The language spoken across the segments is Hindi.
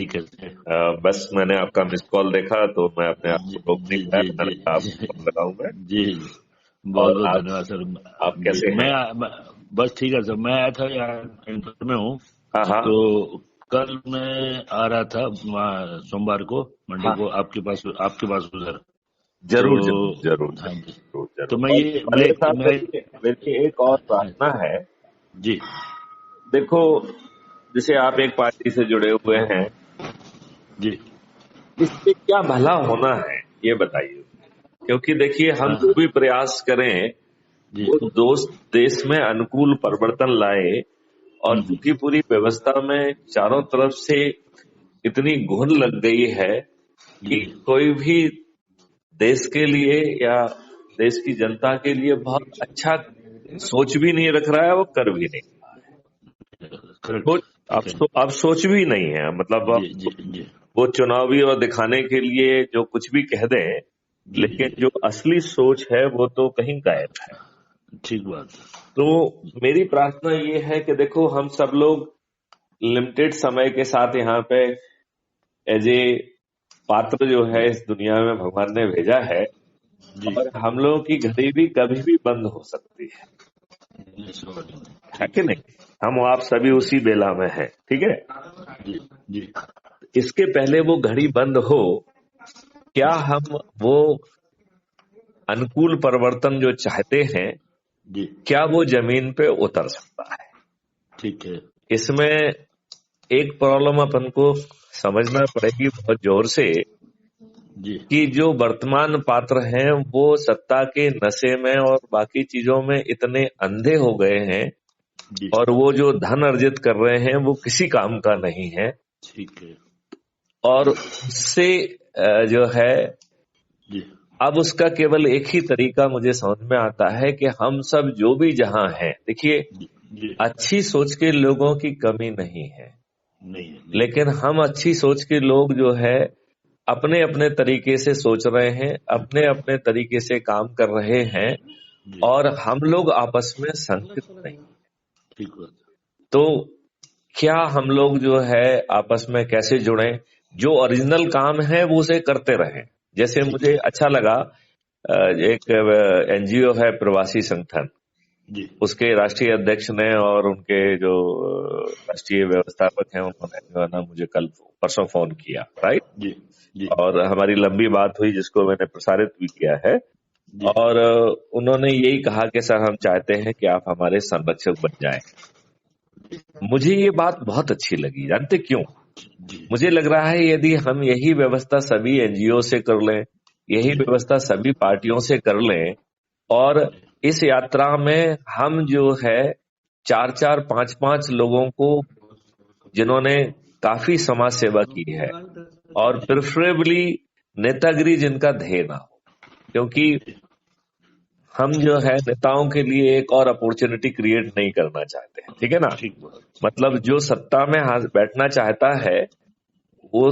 बताइए कैसे हैं? बस मैंने आपका मिस कॉल देखा तो मैं अपने आप जी को रोक नहीं जी पाया, जी मैंने जी कहा आपको जी कॉल लगाऊं मैं। जी बहुत और बहुत धन्यवाद सर। आप जी कैसे हैं? बस ठीक है सर। मैं आया था यहाँ इंदौर में हूँ। हाँ हाँ तो कल मैं आ रहा था वहाँ सोमवार को मंडे हाँ, को आपके पास उधर। तो जरूर जरूर जरूर हाँ जी। जरूर तो जरूर। मैं और ये वालिद साहब, मैं मेरी मेरी एक और हाँ प्रार्थना है। जी देखो, जैसे आप एक पार्टी से जुड़े हुए हैं, जी इससे क्या भला होना है ये बताइए। क्योंकि देखिए, हम हाँ जो हाँ भी प्रयास करें जी वो दोस्त देश में अनुकूल परिवर्तन लाए। और हम्म, चूंकि पूरी व्यवस्था में चारों तरफ से इतनी घुन लग गई है कि जी कोई भी देश के लिए या देश की जनता के लिए बहुत अच्छा सोच भी नहीं रख रहा है, वो कर भी नहीं। करेक्ट। सोच ठीक है। अब सोच भी नहीं है, मतलब जी जी अब जी वो चुनावी और दिखाने के लिए जो कुछ भी कह दें, जी लेकिन जी जो असली सोच है वो तो कहीं गायब है। ठीक बात। तो मेरी प्रार्थना ये है कि देखो, हम सब लोग लिमिटेड समय के साथ यहाँ पे एज ए पात्र जो है इस दुनिया में भगवान ने भेजा है। जी और हम लोगों की घड़ी भी कभी भी बंद हो सकती है ठीक कि है। नहीं? हम आप सभी उसी बेला में हैं, ठीक है। जी जी इसके पहले वो घड़ी बंद हो, क्या हम वो अनुकूल परिवर्तन जो चाहते हैं, जी क्या वो जमीन पे उतर सकता है? ठीक है। इसमें एक प्रॉब्लम अपन को समझना पड़ेगी बहुत जोर से, जी कि जो वर्तमान पात्र हैं वो सत्ता के नशे में और बाकी चीजों में इतने अंधे हो गए हैं। जी और वो जो धन अर्जित कर रहे हैं वो किसी काम का नहीं है। ठीक है। और उससे जो है, जी अब उसका केवल एक ही तरीका मुझे समझ में आता है कि हम सब जो भी जहां हैं, देखिए, जी जी अच्छी सोच के लोगों की कमी नहीं है। नहीं है नहीं है। लेकिन हम अच्छी सोच के लोग जो है अपने अपने तरीके से सोच रहे हैं, अपने अपने तरीके से काम कर रहे हैं। जी और हम लोग आपस में संगठित नहीं। ठीक बात। तो क्या हम लोग जो है आपस में कैसे जुड़े, जो ओरिजिनल काम है वो उसे करते रहें। जैसे ठीक मुझे है। अच्छा लगा, एक एनजीओ है प्रवासी संगठन, जी उसके राष्ट्रीय अध्यक्ष ने और उनके जो राष्ट्रीय व्यवस्थापक हैं उन्होंने जो है ना मुझे कल परसों फोन किया, राइट। जी जी और हमारी लंबी बात हुई जिसको मैंने प्रसारित भी किया है। जी और उन्होंने यही कहा कि सर, हम चाहते हैं कि आप हमारे संरक्षक बन जाएं। मुझे ये बात बहुत अच्छी लगी, जानते क्यों? जी मुझे लग रहा है यदि हम यही व्यवस्था सभी एनजीओ से कर लें, यही जी व्यवस्था सभी पार्टियों से कर लें, और इस यात्रा में हम जो है चार चार पांच पांच लोगों को, जिन्होंने काफी समाज सेवा की है, और प्रेफरेबली नेतागिरी जिनका ध्येय ना हो। क्योंकि हम जो है नेताओं के लिए एक और अपॉर्चुनिटी क्रिएट नहीं करना चाहते हैं, ठीक है ना। ठीक बात। मतलब जो सत्ता में बैठना चाहता है वो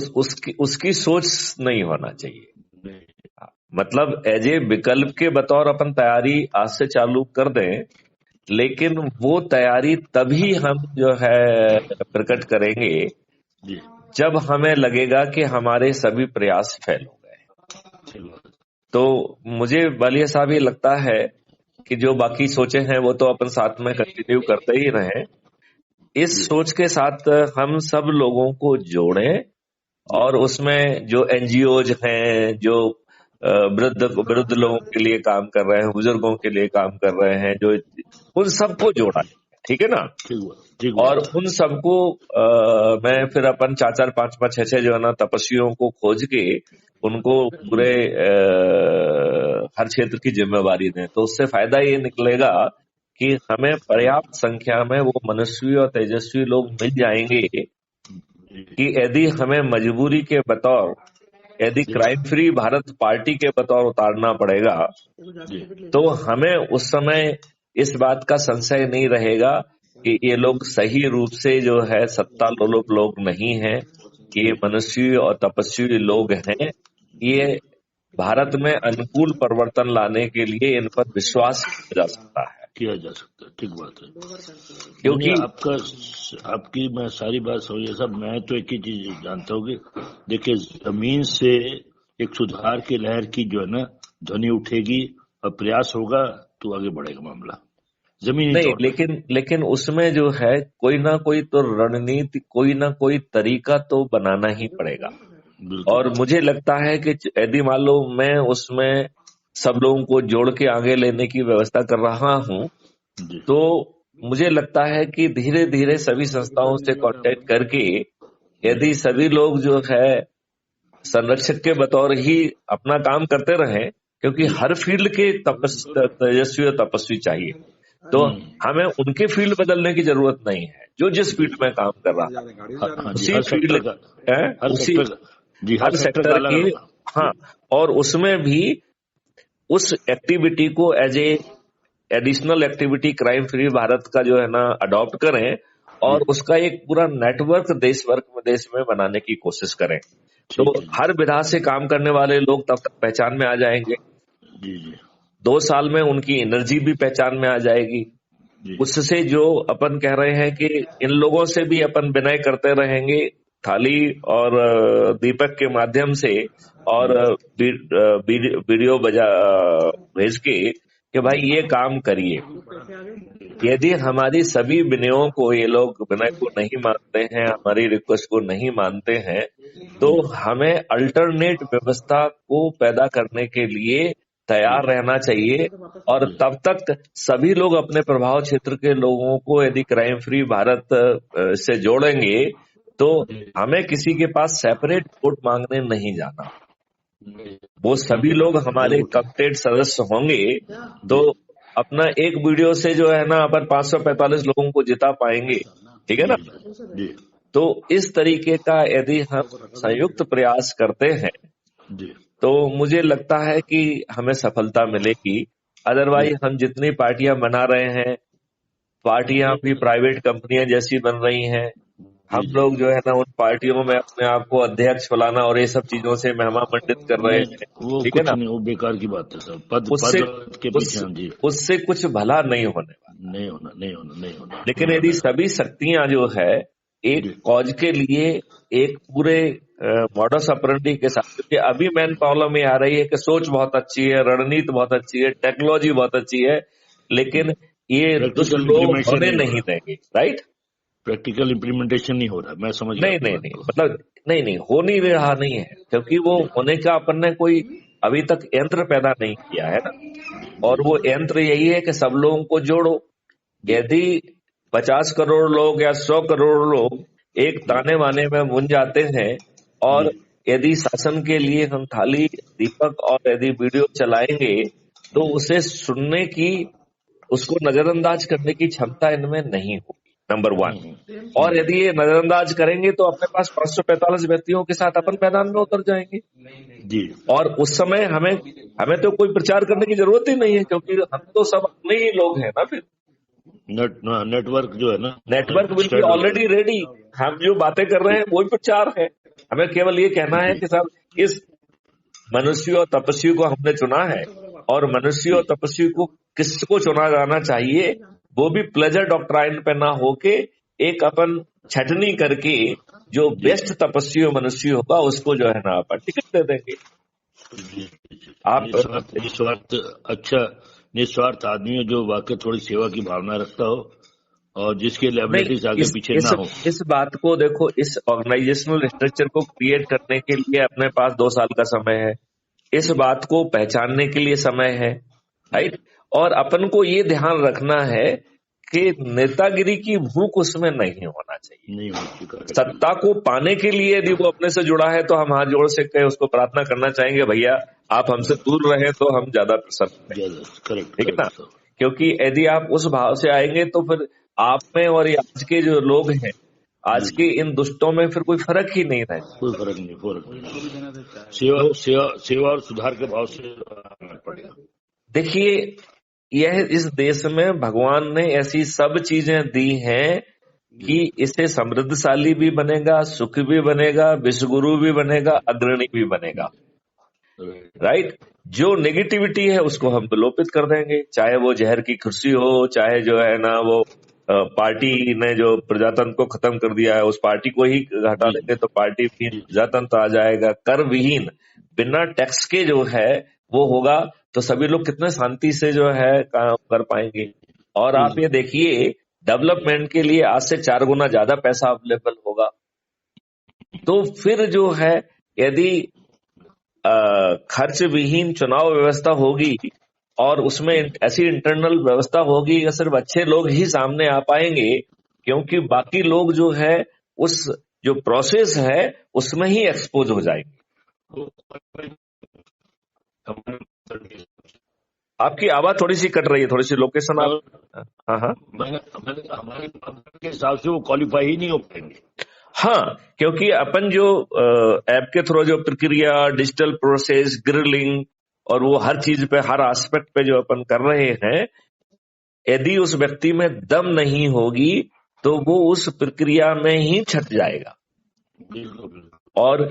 उसकी सोच नहीं होना चाहिए। नहीं। मतलब एज ए विकल्प के बतौर अपन तैयारी आज से चालू कर दें, लेकिन वो तैयारी तभी हम जो है प्रकट करेंगे जी जब हमें लगेगा कि हमारे सभी प्रयास फेल हो गए। ठीक बात। तो मुझे वालिया साहब ये लगता है कि जो बाकी सोचे हैं वो तो अपन साथ में कंटिन्यू करते ही रहें। इस जी सोच के साथ हम सब लोगों को जोड़ें। जी और उसमें जो एनजीओज हैं, जो वृद्ध वृद्ध लोगों के लिए काम कर रहे हैं, बुजुर्गों के लिए काम कर रहे हैं, जो उन सबको जोड़ा, ठीक है ना। ठीक बात। ठीक और बात। उन सबको मैं फिर अपन चार चार पांच पांच छह छह जो है ना तपस्वियों को खोज के उनको पूरे हर क्षेत्र की जिम्मेवारी दें, तो उससे फायदा ये निकलेगा कि हमें पर्याप्त संख्या में वो मनस्वी और तेजस्वी लोग मिल जाएंगे कि यदि हमें मजबूरी के बतौर, यदि जी क्राइम फ्री भारत पार्टी के बतौर उतारना पड़ेगा, जी तो हमें उस समय इस बात का संशय नहीं रहेगा कि ये लोग सही रूप से जो है सत्ता लोलुप लोग नहीं हैं, ये मनुष्य और तपस्वी लोग हैं। ये भारत में अनुकूल परिवर्तन लाने के लिए इन पर विश्वास किया जा सकता है। किया जा सकता है, ठीक बात है। क्योंकि आपकी मैं सारी बात समझ सब। मैं तो एक ही चीज जानता हूँ कि देखिए, जमीन से एक सुधार की लहर की जो है ना ध्वनि उठेगी और प्रयास होगा तो आगे बढ़ेगा मामला जमीनी नहीं, तौर पर। लेकिन उसमें जो है कोई ना कोई तो रणनीति, कोई ना कोई तरीका तो बनाना ही पड़ेगा। और मुझे लगता है कि यदि मान लो मैं उसमें सब लोगों को जोड़ के आगे लेने की व्यवस्था कर रहा हूं, तो मुझे लगता है कि धीरे धीरे सभी संस्थाओं से कांटेक्ट करके यदि सभी लोग जो है संरक्षक के बतौर ही अपना काम करते रहें, क्योंकि हर फील्ड के तेजस्वी और तपस्वी चाहिए, तो हमें उनके फील्ड बदलने की जरूरत नहीं है। जो जिस फील्ड में काम कर रहा है उसी फील्ड हर सेक्टर की, हाँ, और उसमें भी उस एक्टिविटी को as a additional activity crime free Bharat का जो है ना अडॉप्ट करें और उसका एक पूरा नेटवर्क देश में बनाने की कोशिश करें। तो हर विधा से काम करने वाले लोग तब तक पहचान में आ जाएंगे। 2 साल में उनकी एनर्जी भी पहचान में आ जाएगी। उससे जो अपन कह रहे हैं कि इन लोगों से भी अपन विनय करते रहेंगे थाली और दीपक के माध्यम से, और वीडियो भेज के भाई ये काम करिए। यदि हमारी सभी विनयों को ये लोग विनय को नहीं मानते हैं, हमारी रिक्वेस्ट को नहीं मानते हैं, तो हमें अल्टरनेट व्यवस्था को पैदा करने के लिए तैयार रहना चाहिए। और तब तक सभी लोग अपने प्रभाव क्षेत्र के लोगों को यदि क्राइम फ्री भारत से जोड़ेंगे तो हमें किसी के पास सेपरेट वोट मांगने नहीं जाना। वो सभी लोग हमारे कमिटेड सदस्य होंगे तो अपना एक वीडियो से जो है ना अपन 545 लोगों को जिता पाएंगे, ठीक है ना। तो इस तरीके का यदि हम संयुक्त प्रयास करते हैं तो मुझे लगता है कि हमें सफलता मिलेगी। अदरवाइज हम जितनी पार्टियां बना रहे हैं, पार्टियां भी प्राइवेट कंपनियां जैसी बन रही हैं, हम लोग जो है ना उन पार्टियों में अपने आप को अध्यक्ष फलाना और ये सब चीजों से महिमा मंडित कर रहे हैं, ठीक है ना। वो बेकार की बात है सर। पद के पीछे उससे कुछ भला नहीं होने वाला, नहीं होना। लेकिन यदि सभी शक्तियां जो है एक कॉज के लिए एक पूरे मॉडस ऑपरेंडी के साथ, क्योंकि अभी मेन प्रॉब्लम ये आ रही है कि सोच बहुत अच्छी है, रणनीति बहुत अच्छी है, टेक्नोलॉजी बहुत अच्छी है, लेकिन ये दुष्ट लोग होने नहीं देंगे। राइट, प्रैक्टिकल इम्प्लीमेंटेशन नहीं हो रहा। मैं समझ नहीं मतलब नहीं हो नहीं रहा नहीं है, क्योंकि वो होने का अपन ने कोई अभी तक यंत्र पैदा नहीं किया है ना। और वो यंत्र यही है कि सब लोगों को जोड़ो। यदि 50 करोड़ लोग या 100 करोड़ लोग एक ताने बाने में मुन जाते हैं और यदि शासन के लिए हम थाली दीपक और यदि वीडियो चलाएंगे तो उसे सुनने की, उसको नजरअंदाज करने की क्षमता इनमें नहीं होगी, नंबर 1। और यदि ये नजरअंदाज करेंगे तो अपने पास 545 व्यक्तियों के साथ अपन मैदान में उतर जाएंगे जी। और उस समय हमें तो कोई प्रचार करने की जरूरत ही नहीं है, क्योंकि हम तो सब अपने ही लोग हैं ना। फिर नेटवर्क जो है ना, network will be already ready. हम जो बातें कर रहे हैं वही प्रचार है। हमें केवल ये कहना है कि साहब इस मनुष्य और तपस्वी को हमने चुना है, और मनुष्य और तपस्वी को किसको चुना जाना चाहिए, वो भी प्लेजर डॉक्ट्राइन पे ना होके एक अपन छटनी करके जो बेस्ट तपस्वी और मनुष्य होगा उसको जो है ना अपन टिकट दे देंगे। आप निस्वार्थ आदमी है जो वाकई थोड़ी सेवा की भावना रखता हो और जिसके लायबिलिटीज आगे पीछे ना हो। इस बात को देखो, इस ऑर्गेनाइजेशनल स्ट्रक्चर को क्रिएट करने के लिए अपने पास 2 साल का समय है। इस बात को पहचानने के लिए समय है, राइट। और अपन को ये ध्यान रखना है कि नेतागिरी की भूख उसमें नहीं होना चाहिए। सत्ता को पाने के लिए यदि वो अपने से जुड़ा है तो हम हाथ जोड़ सकते हैं, उसको प्रार्थना करना चाहेंगे, भैया आप हमसे दूर रहे तो हम ज्यादा प्रसन्न हैं, ठीक है ना। क्योंकि यदि आप उस भाव से आएंगे तो फिर आप में और आज के जो लोग हैं, आज के इन दुष्टों में फिर कोई फर्क ही नहीं रहेगा। कोई फर्क नहीं। सेवा और सुधार के भाव से पड़ेगा। देखिए, यह इस देश में भगवान ने ऐसी सब चीजें दी हैं कि इससे समृद्धशाली भी बनेगा, सुख भी बनेगा, विश्वगुरु भी बनेगा, अग्रणी भी बनेगा। राइट। जो नेगेटिविटी है उसको हम विलोपित कर देंगे, चाहे वो जहर की कुर्सी हो, चाहे जो है ना वो पार्टी ने जो प्रजातंत्र को खत्म कर दिया है उस पार्टी को ही हटा जी देंगे तो पार्टी विहीन जी प्रजातंत्र आ जाएगा। कर विहीन बिना टैक्स के जो है वो होगा, तो सभी लोग कितने शांति से जो है काम कर पाएंगे। और आप जी ये देखिए, डेवलपमेंट के लिए आज से 4 गुना ज्यादा पैसा अवेलेबल होगा। तो फिर जो है यदि खर्च विहीन चुनाव व्यवस्था होगी और उसमें ऐसी इंटरनल व्यवस्था होगी कि सिर्फ अच्छे लोग ही सामने आ पाएंगे, क्योंकि बाकी लोग जो है उस जो प्रोसेस है उसमें ही एक्सपोज हो जाएंगे। आपकी आवाज थोड़ी सी कट रही है, थोड़ी सी लोकेशन आप। हाँ हाँ हमारे के हिसाब से वो क्वालिफाई ही नहीं हो पाएंगे। हाँ, क्योंकि अपन जो ऐप के थ्रू जो प्रक्रिया, डिजिटल प्रोसेस, ग्रिलिंग और वो हर चीज पे, हर एस्पेक्ट पे जो अपन कर रहे हैं, यदि उस व्यक्ति में दम नहीं होगी तो वो उस प्रक्रिया में ही छट जाएगा। और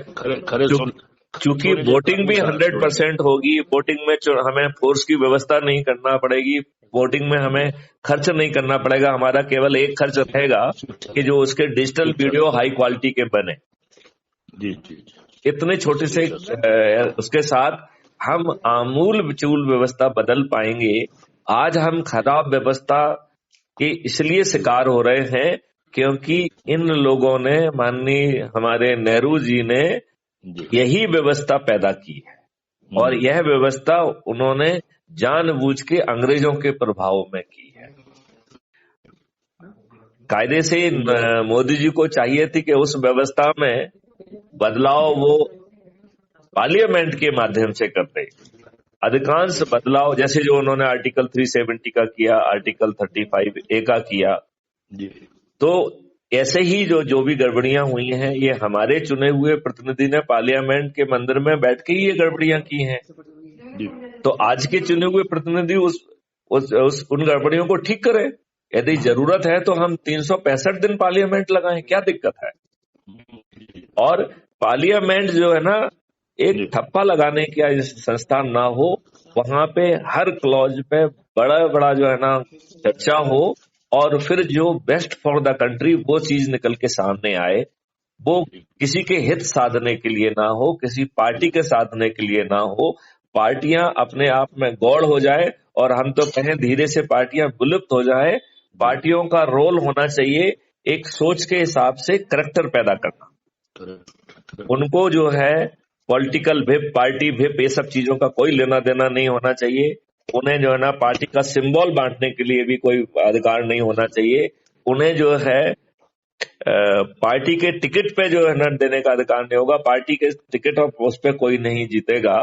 चूंकि वोटिंग भी 100% होगी, वोटिंग में हमें फोर्स की व्यवस्था नहीं करना पड़ेगी, वोटिंग में हमें खर्च नहीं करना पड़ेगा, हमारा केवल एक खर्च रहेगा कि जो उसके डिजिटल वीडियो हाई क्वालिटी के बने। जी जी इतने छोटे से उसके साथ हम आमूल विचूल व्यवस्था बदल पाएंगे। आज हम खराब व्यवस्था के इसलिए शिकार हो रहे हैं क्योंकि इन लोगों ने, माननीय हमारे नेहरू जी ने यही व्यवस्था पैदा की है और यह व्यवस्था उन्होंने जानबूझ के अंग्रेजों के प्रभाव में की है। कायदे से मोदी जी को चाहिए थी कि उस व्यवस्था में बदलाव वो पार्लियामेंट के माध्यम से करते। अधिकांश बदलाव जैसे जो उन्होंने आर्टिकल 370 का किया, आर्टिकल 35A का किया, तो ऐसे ही जो भी गड़बड़ियां हुई हैं ये हमारे चुने हुए प्रतिनिधि ने पार्लियामेंट के मंदिर में बैठ के ही ये गड़बड़ियां की हैं। तो आज के चुने हुए प्रतिनिधि उन गड़बड़ियों को ठीक करें। यदि जरूरत है तो हम 365 दिन पार्लियामेंट लगाएं, क्या दिक्कत है। और पार्लियामेंट जो है ना एक ठप्पा लगाने का संस्थान ना हो, वहां पे हर क्लॉज पे बड़ा बड़ा जो है ना चर्चा हो और फिर जो बेस्ट फॉर द कंट्री वो चीज निकल के सामने आए। वो किसी के हित साधने के लिए ना हो, किसी पार्टी के साधने के लिए ना हो। पार्टियां अपने आप में गौड़ हो जाए और हम तो कहें धीरे से पार्टियां विलुप्त हो जाए। पार्टियों का रोल होना चाहिए एक सोच के हिसाब से करैक्टर पैदा करना। उनको जो है पॉलिटिकल विप, पार्टी विप, ये सब चीजों का कोई लेना देना नहीं होना चाहिए। उन्हें जो है ना पार्टी का सिंबल बांटने के लिए भी कोई अधिकार नहीं होना चाहिए। उन्हें जो है पार्टी के टिकट पे जो है ना देने का अधिकार नहीं होगा। पार्टी के टिकट और पोस्ट पे कोई नहीं जीतेगा।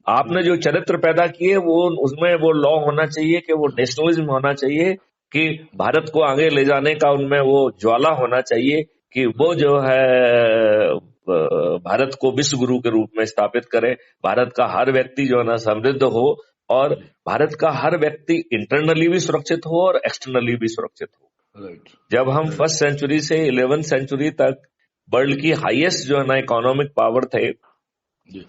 आपने जो चरित्र पैदा किए वो उसमें वो लॉ होना चाहिए कि वो नेशनलिज्म होना चाहिए, कि भारत को आगे ले जाने का उनमें वो ज्वाला होना चाहिए कि वो जो है भारत को विश्व गुरु के रूप में स्थापित करे। भारत का हर व्यक्ति जो है ना समृद्ध हो और भारत का हर व्यक्ति इंटरनली भी सुरक्षित हो और एक्सटर्नली भी सुरक्षित हो। जब हम फर्स्ट सेंचुरी से 11th सेंचुरी तक वर्ल्ड की हाईएस्ट जो है ना इकोनॉमिक पावर थे,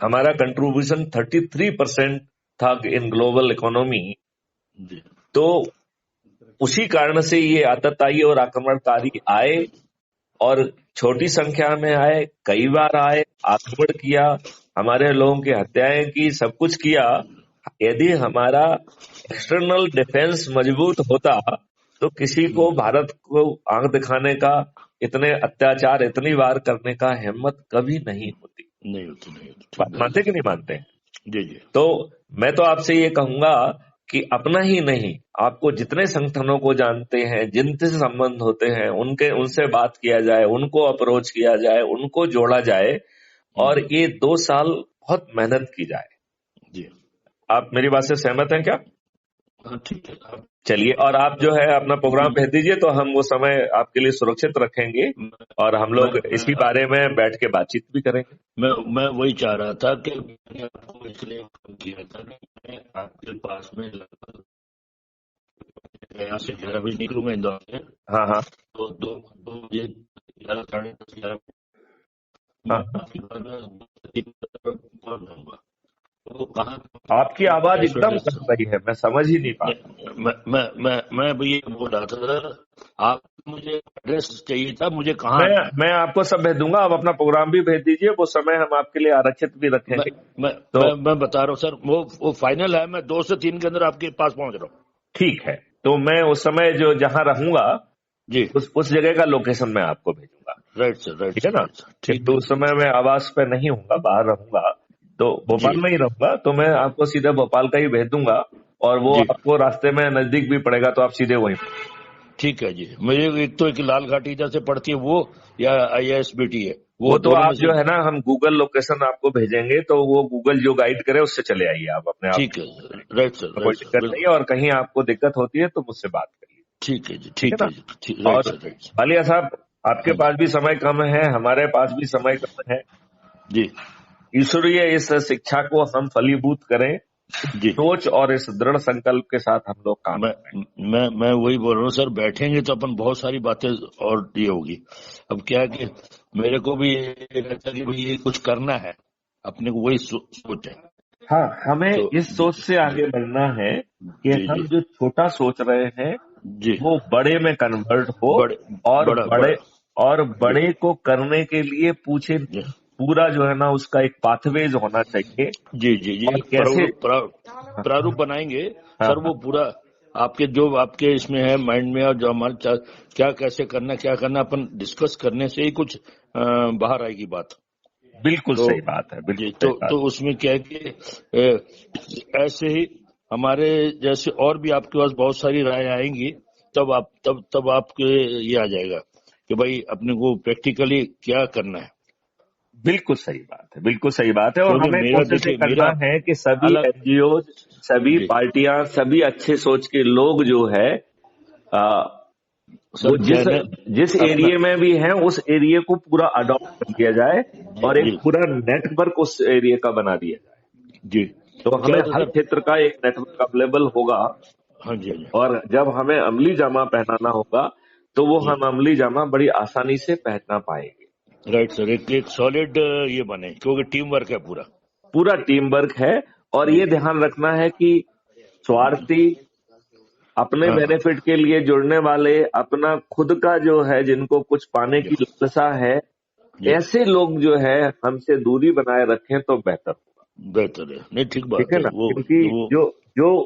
हमारा कंट्रीब्यूशन 33% था इन ग्लोबल इकोनॉमी, तो उसी कारण से ये आतताई और आक्रमणकारी आए और छोटी संख्या में आए, कई बार आए, आक्रमण किया, हमारे लोगों की हत्याएं की, सब कुछ किया। यदि हमारा एक्सटर्नल डिफेंस मजबूत होता तो किसी को भारत को आंख दिखाने का, इतने अत्याचार इतनी बार करने का हिम्मत कभी नहीं होती। नहीं होती। बात मानते कि नहीं मानते? जी जी। तो मैं तो आपसे ये कहूंगा कि अपना ही नहीं, आपको जितने संगठनों को जानते हैं, जिनसे संबंध होते हैं, उनसे बात किया जाए, उनको अप्रोच किया जाए, उनको जोड़ा जाए और ये 2 साल बहुत मेहनत की जाए। जी, आप मेरी बात से सहमत हैं क्या? ठीक है। चलिए, और आप जो है अपना प्रोग्राम भेज दीजिए तो हम वो समय आपके लिए सुरक्षित रखेंगे और हम लोग इसी बारे में बैठ के बातचीत भी करेंगे। मैं वही चाह रहा था कि मैंने आपको इसलिए फोन किया था कि मैं आपके पास में लगभग यहाँ से 11 बजे निकलूंगा इंदौर से। हाँ हाँ तो 2 बजे 11, साढ़े 10, 11 हाँ आपके पास में कॉल करूंगा। वो कहाँ आपकी आवाज कैश एकदम एड्रेस। कट रही है, मैं समझ ही नहीं पा रहा। मैं भैया बोल रहा था, आप मुझे एड्रेस चाहिए था, मुझे कहाँ मैं आना है। मैं आपको सब भेज दूंगा, आप अपना प्रोग्राम भी भेज दीजिए, वो समय हम आपके लिए आरक्षित भी मैं रखेंगे। मैं तो मैं बता रहा हूँ सर, वो फाइनल है, मैं 2 से 3 के अंदर आपके पास पहुंच रहा हूँ। ठीक है, तो मैं उस समय जो जहां रहूंगा जी, उस जगह का लोकेशन मैं आपको भेजूंगा। राइट सर, राइट ठीक है सर, ना? राइट सर, ठीक क्योंकि है। उस समय मैं आवास पे नहीं हूँगा, बाहर रहूंगा, तो जी भोपाल में ही रहूंगा, तो मैं आपको सीधे भोपाल का ही भेज दूंगा। और वो जी, आपको रास्ते में नजदीक भी पड़ेगा, तो आप सीधे वहीं। ठीक है जी। मुझे एक तो एक लाल घाटी इधर से पड़ती है वो, या IISBT है, वो वो तो दोनों आप में से। जो है ना, हम गूगल लोकेशन आपको भेजेंगे, तो वो गूगल जो गाइड करे उससे चले आइए आप अपने आप। ठीक है, राइट सर, कोई राइट सर, दिक्कत नहीं बिल्कुल। है, और कहीं आपको दिक्कत होती है तो मुझसे बात करिए। ठीक है जी, ठीक है ठीक ना? है जी, ठीक, राइट और सर, राइट सर। आलिया साहब, आपके हाँ जी, पास भी समय कम है, हमारे पास भी समय कम है। जी ईश्वरीय इस शिक्षा को हम फलीभूत करें, जी। सोच और इस दृढ़ संकल्प के साथ हम लोग काम मैं करें। मैं वही बोल रहा हूँ सर, बैठेंगे तो अपन बहुत सारी बातें और ये होगी। अब क्या है कि मेरे को भी ये रहता है कि भाई ये कुछ करना है, अपने को वही सोच है। हाँ, हमें तो इस जी सोच से जी आगे बढ़ना है कि जी जी हम जो छोटा सोच रहे हैं जी, वो बड़े में कन्वर्ट हो। बड़े, और बड़ा बड़े बड़ा, और जी बड़े को करने के लिए पूछे, जी पूरा जो है ना उसका एक पाथवेज होना चाहिए। जी जी जी, और एक कैसे। हाँ प्रारूप बनाएंगे हाँ सर, हाँ, वो पूरा आपके जो आपके इसमें है माइंड में, और जो हमारे क्या कैसे करना, क्या करना, अपन डिस्कस करने से ही कुछ बाहर आएगी बात। बिल्कुल तो सही बात है, जी, बिल्कुल सही बात। तो उसमें क्या है कि ऐसे ही हमारे जैसे और भी आपके पास बहुत सारी राय आएंगी, तब आपके ये आ जाएगा कि भाई अपने को प्रैक्टिकली क्या करना है। बिल्कुल सही बात है, बिल्कुल सही बात है। और क्योंकि हमें मेरा कोशिश ये देखिए, करना मेरा है कि सभी अलग, एनजीओ, सभी जी पार्टियां, सभी अच्छे सोच के लोग जो है आ, वो सर, क्या जिस है ना जिस अपना, एरिया में भी है उस एरिया को पूरा अडॉप्ट कर लिया जाए, जी और एक जी पूरा नेटवर्क उस एरिया का बना दिया जाए। जी, तो क्या हमें होता है हर सर। क्षेत्र का एक नेटवर्क अवेलेबल होगा। हाँ जी, हाँ जी और जब हमें अमली जामा पहनाना होगा तो वो जी, हम अमली जामा बड़ी आसानी से पहना पाएंगे। राइट सर, एक एक सॉलिड ये बने, क्योंकि टीम वर्क है पूरा। पूरा टीम वर्क है। और जी ये ध्यान रखना है कि स्वार्थी, अपने हाँ हाँ, बेनिफिट के लिए जुड़ने वाले, अपना खुद का जो है जिनको कुछ पाने जी की लालसा है, जी, ऐसे लोग जो है हमसे दूरी बनाए रखें तो बेहतर होगा। बेहतर है, नहीं ठीक ठीक बात है है ना? वो क्योंकि वो जो जो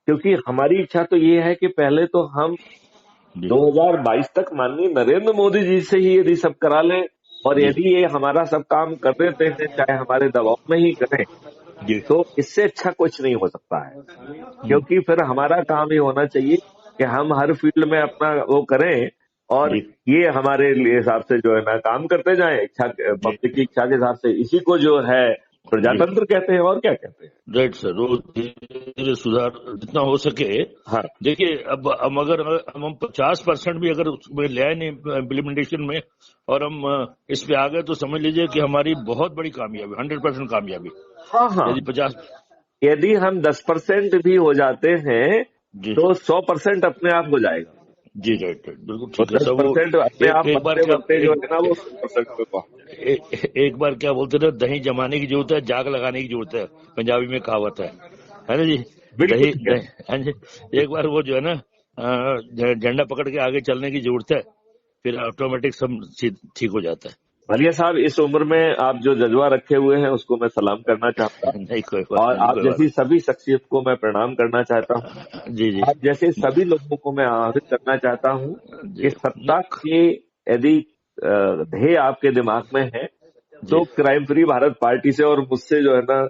क्योंकि हमारी इच्छा तो ये है कि पहले तो हम जी 2022 तक माननीय नरेंद्र मोदी जी से ही यदि सब करा लें, और जी यदि ये हमारा सब काम कर देते हैं चाहे हमारे दबाव में ही करें, जी, तो इससे अच्छा कुछ नहीं हो सकता है। क्योंकि फिर हमारा काम ये होना चाहिए कि हम हर फील्ड में अपना वो करें, और जी ये हमारे लिए हिसाब से जो है ना काम करते जाएं, इच्छा, जी पब्लिक की इच्छा के हिसाब से। इसी को जो है जी, प्रजातंत्र कहते हैं, और क्या कहते हैं। राइट सर, वो धीरे धीरे सुधार जितना हो सके। हाँ देखिए, अब हम अगर हम 50% भी अगर उसमें ले आए नहीं इम्प्लीमेंटेशन में, और हम इस पे आ गए, तो समझ लीजिए कि हमारी बहुत बड़ी कामयाबी, 100% कामयाबी। हाँ हाँ, यदि 50, यदि हम 10% भी हो जाते हैं जी तो 100% अपने आप हो जाएगा। जी, राइट राइट, बिल्कुल और ठीक है दस सर। वो परसेंट अपने आप एक बार बढ़ते क्या, बढ़ते जो है ना वो 100% पे पहुंच जाएगा। एक बार क्या बोलते थे, दही जमाने की जरूरत है, जाग लगाने की जरूरत है, पंजाबी में कहावत है ना जी। बिल्कुल दही ठीक है। दही, हाँ जी। एक बार वो जो है ना झंडा पकड़ के आगे चलने की जरूरत है, फिर ऑटोमेटिक सब ठीक हो जाता भलिया साहब, इस उम्र में आप जो जज्बा रखे हुए हैं उसको मैं सलाम करना चाहता है। हूँ। नहीं, कोई बात और नहीं, आप कोई बात जैसी सभी शख्सियत को मैं प्रणाम करना चाहता हूँ। नहीं। जी जी आप जैसे सभी लोगों को मैं आहरित करना चाहता हूँ जी, कि सत्ता के यदि ध्येय आपके दिमाग में है जी तो क्राइम फ्री भारत पार्टी से और मुझसे जो है ना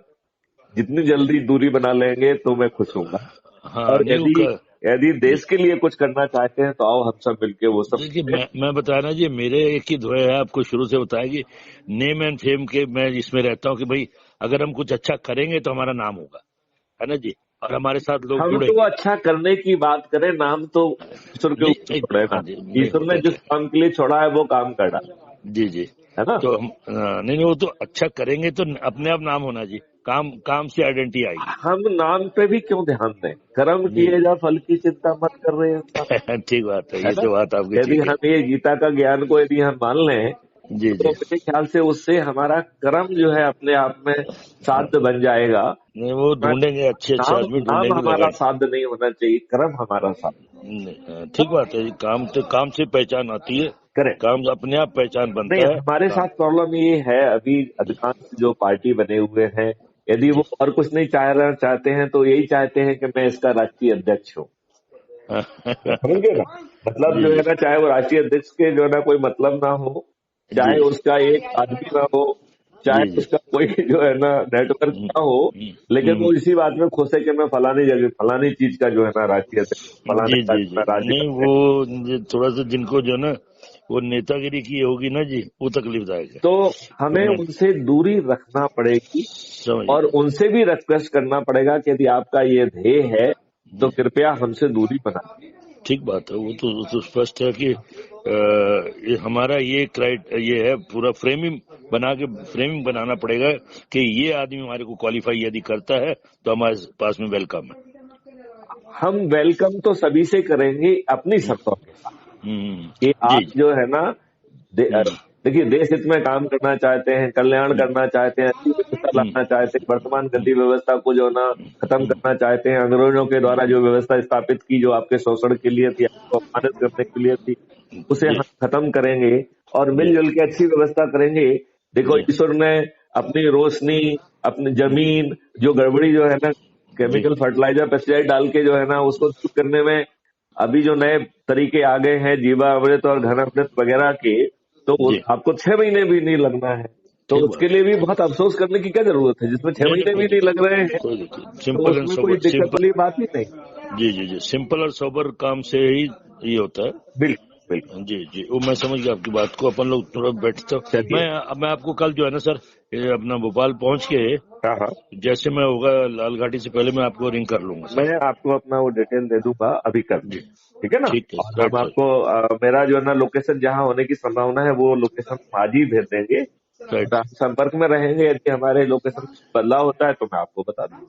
जितनी जल्दी दूरी बना लेंगे तो मैं खुश हूंगा। हाँ, और नहीं वो यदि यदि जी, देश के लिए कुछ करना चाहते हैं तो आओ हम सब मिलके वो सब देखिए, करें। मैं बताया ना जी, मेरे एक ही दुआ है, आपको शुरू से बताया कि नेम एंड फेम के मैं इसमें रहता हूँ कि भाई अगर हम कुछ अच्छा करेंगे तो हमारा नाम होगा, है ना जी, और हमारे साथ लोग हम तो जुड़ेंगे। अच्छा करने की बात करें, नाम तो ईश्वर के नहीं ऊपर नहीं, छोड़े हाँ ना। जी, नहीं ईश्वर ने होता जिस क्या, काम के लिए छोड़ा है वो काम कर डाला जी जी। है ना। तो हम नहीं नहीं, वो तो अच्छा करेंगे तो अपने आप नाम होना जी, काम काम से आइडेंटिटी आएगी। हम नाम पे भी क्यों ध्यान दें, कर्म जी किए जा फल की चिंता मत कर रहे हैं साहब। ठीक बात है, है ये ना? तो बात आपकी यदि ठीक है। हम ये गीता का ज्ञान को यदि हम मान लें जी तो जी। मेरे ख्याल से उससे हमारा कर्म जो है अपने आप में साध्य बन जाएगा। नहीं, वो ढूंढेंगे, अच्छे अच्छे नाम आदमी नाम ढूंढेंगे, हमारा लगाएंगे। साध्य नहीं होना चाहिए, कर्म हमारा साध्य। ठीक बात है, काम तो काम से पहचान आती है, करेक्ट। काम अपने आप पहचान नहीं, बनता है। हमारे काम। साथ प्रॉब्लम ये है, अभी जी अधिकांश जो पार्टी बने हुए हैं, यदि वो जी। और कुछ नहीं चाहते हैं तो यही चाहते हैं कि मैं इसका राष्ट्रीय अध्यक्ष हूँ। समझ गए ना? मतलब जी जो है जी ना, चाहे वो राष्ट्रीय अध्यक्ष के जो है ना कोई मतलब ना हो, जी चाहे उसका एक आदमी ना हो, चाहे जी जी। उसका कोई जो है ना नेटवर्क हम्म, ना हो, लेकिन वो हम्म, इसी बात में खुश है कि मैं फलानी जगह फलानी चीज का जो है ना राष्ट्रीय अध्यक्ष, फलाने जी जी राज्य जी। में राज्य नहीं, का। वो थोड़ा सा जिनको जो ना वो नेतागिरी की होगी ना जी, वो तकलीफदायक है। तो हमें तो मैं उनसे दूरी रखना पड़ेगी, समझ और गया। उनसे भी रिक्वेस्ट करना पड़ेगा कि यदि आपका ये ध्येय है तो जी, कृपया हमसे दूरी बना। ठीक बात है, वो तो स्पष्ट है कि ये हमारा ये है पूरा फ्रेमिंग बनाना पड़ेगा कि ये आदमी हमारे को क्वालिफाई यदि करता है तो हमारे पास में वेलकम है। हम वेलकम तो सभी से करेंगे अपनी हम्म, शर्तों के साथ, कि जी आप जी। जो है ना हम्म, देखिए, देश हित में काम करना चाहते हैं, कल्याण हम्म, करना चाहते हैं, अच्छी व्यवस्था हम्म, लाना चाहते हैं, वर्तमान हम्म, गति व्यवस्था को जो ना खत्म हम्म, करना चाहते हैं, अंग्रेजों के द्वारा जो व्यवस्था स्थापित की, जो आपके शोषण के लिए थी, आपको अपमानित करने के लिए थी, उसे जी हम खत्म करेंगे और जी मिलजुल के अच्छी व्यवस्था करेंगे। देखो, जी ईश्वर ने अपनी रोशनी, अपनी जमीन, जो गड़बड़ी जो है ना जी केमिकल फर्टिलाइजर पेस्टिसाइड डाल के जो है ना उसको दूर करने में, अभी जो नए तरीके आ गए हैं जीवामृत और घनामृत वगैरह के, तो जी। आपको 6 महीने भी नहीं लगना है। तो ठीक उसके बात लिए भी बहुत अफसोस करने की क्या जरूरत है, जिसमें छह नहीं नहीं, महीने कोई भी नहीं लग दिक्कत रहे हैं, कोई दिक्कत, तो सिंपल एंड उसमें कोई सोबर, दिक्कत वाली बात ही नहीं। जी जी जी, सिंपल और सोबर काम से ही ये होता है। बिल्कुल बिल्कुल। जी जी, वो मैं समझ गया आपकी बात को। अपन लोग थोड़ा बैठते हो। चलिए। मैं आपको कल जो है ना सर, ये अपना भोपाल पहुंच के हाँ हाँ, जैसे मैं होगा लाल घाटी से पहले मैं आपको रिंग कर लूंगा मैं सर। आपको अपना वो डिटेल दे दूंगा अभी कर, जी ठीक है ना? ठीक है, और हम राइट सर। आपको मेरा जो है ना लोकेशन जहाँ होने की संभावना है वो लोकेशन आज ही भेज देंगे, और राइट। आप संपर्क में रहेंगे। यदि हमारे लोकेशन बदलाव होता है तो मैं आपको बता दूंगा।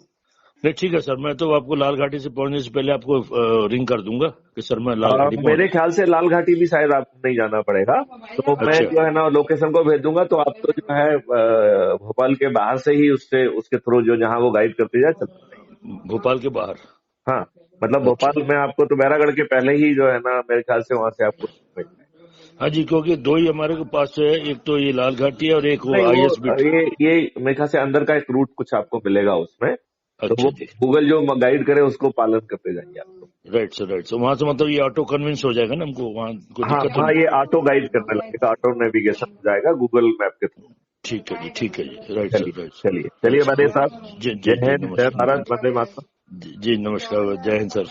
नहीं ठीक है सर, मैं तो आपको लाल घाटी से पहुंचने से पहले आपको रिंग कर दूंगा कि सर मैं लाल घाटी पहुंच मेरे ख्याल से लाल घाटी भी शायद आपको नहीं जाना पड़ेगा, तो गया। मैं अच्छा, जो है ना लोकेशन को भेज दूंगा, तो आप तो जो है भोपाल के बाहर से ही उससे उसके थ्रू जो जहाँ वो गाइड करते जाए चलते जाइए। भोपाल के बाहर। हाँ, मतलब अच्छा, भोपाल में आपको तो बैरागढ़ के पहले ही जो है ना मेरे ख्याल से वहां से आपको मिल जाए। हाँ जी, क्योंकि दो ही हमारे के पास है, एक तो ये लाल घाटी है और एक वो नहीं, वो ISBT। ये मेरे ख्याल से अंदर का एक रूट कुछ आपको मिलेगा उसमें, तो अच्छा वो जी, गूगल जो गाइड करे उसको पालन करते जाइए आप लोग। राइट सर, वहां से मतलब ये ऑटो कन्विंस हो जाएगा ना हमको, वहाँ कोई हाँ दिक्कत तो हाँ, नहीं। ये ऑटो गाइड करने लगेगा, ऑटो नेविगेशन हो जाएगा गूगल मैप के थ्रू। ठीक है जी, ठीक है जी, राइट चलिए सर, राइट चलिए सर, राइट चलिए, सर, बने साहब। ओके जी जी जय जी, हिंद, जय नमस्कार। भारत, वंदे मातरम। जी जी, नमस्कार, जय हिंद सर।